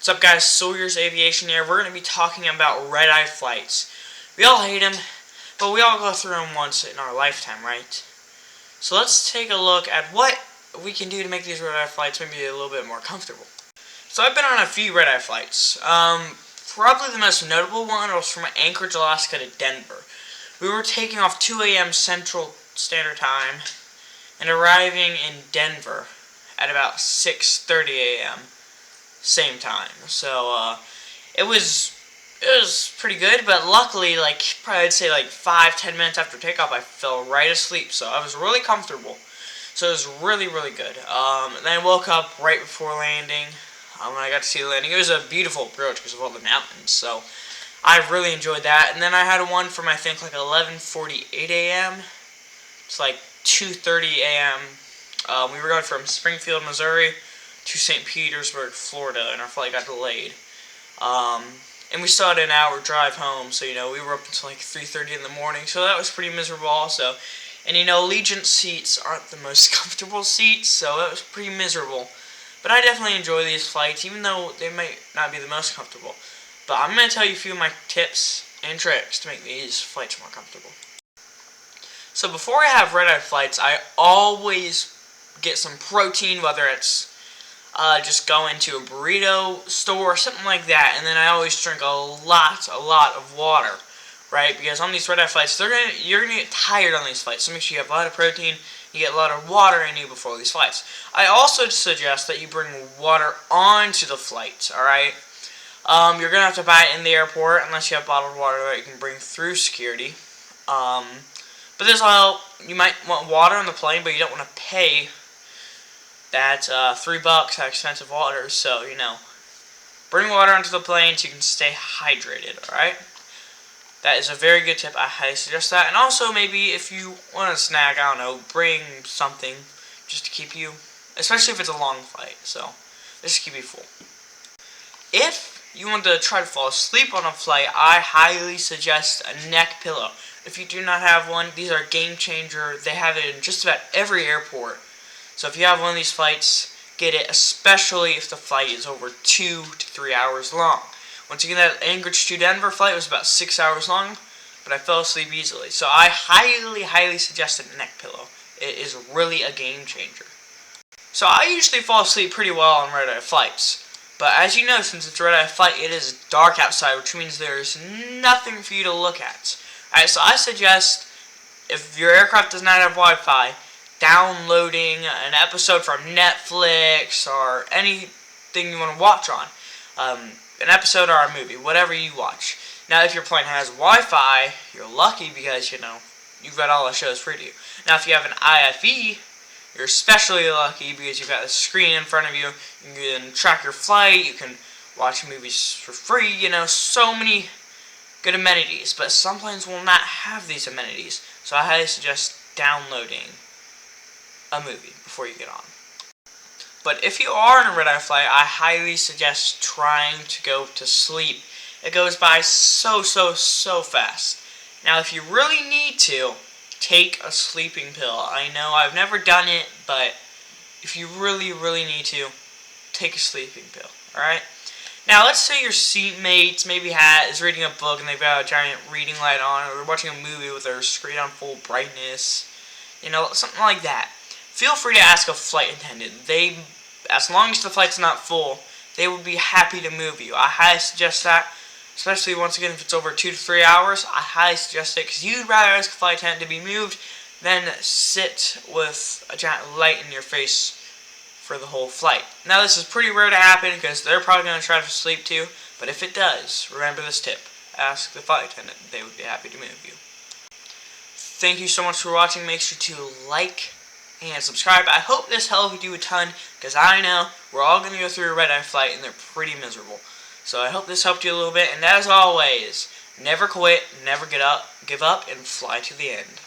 What's up, guys? Sawyer's Aviation here. We're going to be talking about red-eye flights. We all hate them, but we all go through them once in our lifetime, right? So let's take a look at what we can do to make these red-eye flights maybe a little bit more comfortable. So I've been on a few red-eye flights. Probably the most notable one was from Anchorage, Alaska to Denver. We were taking off 2 a.m. Central Standard Time and arriving in Denver at about 6:30 a.m. same time. So it was pretty good, but luckily, probably I'd say 5-10 minutes after takeoff, I fell right asleep. So I was really comfortable. So it was really good. And then I woke up right before landing. When I got to see the landing, it was a beautiful approach because of all the mountains. So I really enjoyed that. And then I had one from I think 11:48 a.m. It's 2:30 a.m. We were going from Springfield, Missouri to St. Petersburg, Florida, and our flight got delayed. And we still had an hour drive home, so we were up until 3:30 in the morning, so that was pretty miserable also. And Allegiant seats aren't the most comfortable seats, so it was pretty miserable. But I definitely enjoy these flights, even though they might not be the most comfortable. But I'm going to tell you a few of my tips and tricks to make these flights more comfortable. So before I have red-eye flights, I always get some protein, whether it's just go into a burrito store or something like that, and then I always drink a lot of water, right? Because on these red-eye flights, you're gonna get tired on these flights, so make sure you have a lot of protein, you get a lot of water in you before these flights. I also suggest that you bring water onto the flight, alright? You're gonna have to buy it in the airport unless you have bottled water that you can bring through security. But this will help. You might want water on the plane, but you don't want to pay that $3 that expensive water. So bring water onto the plane so you can stay hydrated. All right. That is a very good tip. I highly suggest that. And also, maybe if you want a snack, I don't know, bring something just to keep you, especially if it's a long flight. So just to keep you full. If you want to try to fall asleep on a flight, I highly suggest a neck pillow. If you do not have one, these are a game changer. They have it in just about every airport. So if you have one of these flights, get it, especially if the flight is over 2 to 3 hours long. Once again, that Anchorage to Denver flight was about 6 hours long, but I fell asleep easily. So I highly suggest a neck pillow. It is really a game changer. So I usually fall asleep pretty well on red-eye flights. But as you know, since it's a red-eye flight, it is dark outside, which means there's nothing for you to look at. Alright, so I suggest, if your aircraft does not have Wi-Fi, downloading an episode from Netflix or anything you want to watch on. An episode or a movie, whatever you watch. Now, if your plane has Wi-Fi, you're lucky because, you've got all the shows free to you. Now, if you have an IFE, you're especially lucky because you've got a screen in front of you. You can track your flight, you can watch movies for free, so many good amenities. But some planes will not have these amenities, so I highly suggest downloading a movie before you get on. But if you are in a red-eye flight, I highly suggest trying to go to sleep. It goes by so fast. Now, if you really need to, take a sleeping pill. I know I've never done it, but if you really need to, take a sleeping pill, alright? Now, let's say your seatmate maybe is reading a book and they've got a giant reading light on, or they're watching a movie with their screen on full brightness, something like that. Feel free to ask a flight attendant. As long as the flight's not full, they would be happy to move you. I highly suggest that, especially once again if it's over 2 to 3 hours. I highly suggest it because you'd rather ask a flight attendant to be moved than sit with a giant light in your face for the whole flight. Now, this is pretty rare to happen because they're probably going to try to sleep too, but if it does, remember this tip. Ask the flight attendant. They would be happy to move you. Thank you so much for watching. Make sure to like and subscribe. I hope this helped you a ton because I know we're all going to go through a red-eye flight and they're pretty miserable. So I hope this helped you a little bit, and as always, never quit, never give up, and fly to the end.